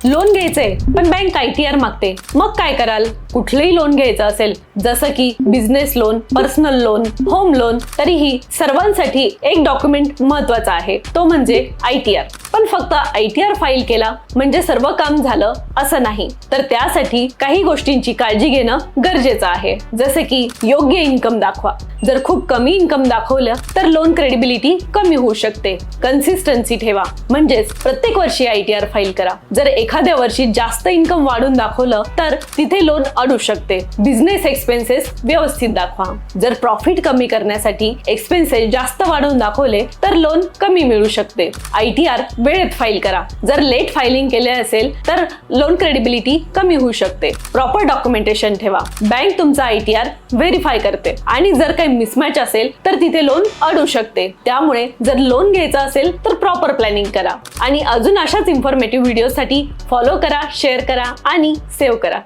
Loan घ्यायचंय पण bank ITR मागते, मग काय कराल? कुठलंही लोन घ्यायचं असेल, जसं की business loan, personal loan, home loan, तरीही सर्वांसाठी एक डॉक्युमेंट महत्वाचा आहे, तो म्हणजे ITR. पण फक्त ITR फाईल केला म्हणजे सर्व काम झालं असं नाही, तर त्यासाठी काही गोष्टींची काळजी घेणं गरजेचं आहे. जसे की योग्य इन्कम दाखवा. जर खूप कमी इन्कम दाखवलं तर लोन क्रेडिबिलिटी कमी होऊ शकते. कन्सिस्टन्सी ठेवा, म्हणजेच प्रत्येक वर्षी ITR फाईल करा. जर एखाद्या वर्षी जास्त इन्कम वाढून दाखवलं तर तिथे लोन अडू शकते. बिझनेस एक्सपेन्सेस व्यवस्थित दाखवा. जर प्रॉफिट कमी करण्यासाठी एक्सपेन्सेस जास्त वाढवून दाखवले तर लोन कमी मिळू शकते. ITR वेळेत फाईल करा. जर लेट फायलिंग केले असेल तर लोन क्रेडिबिलिटी कमी होऊ शकते. प्रॉपर डॉक्युमेंटेशन ठेवा. बँक तुमचा ITR व्हेरीफाय करते आणि जर काही मिसमॅच असेल तर तिथे लोन अडू शकते. त्यामुळे जर लोन घ्यायचं असेल तर प्रॉपर प्लॅनिंग करा. आणि अजून अशाच इन्फॉर्मेटिव्ह व्हिडिओसाठी फॉलो करा, शेअर करा आणि सेव्ह करा.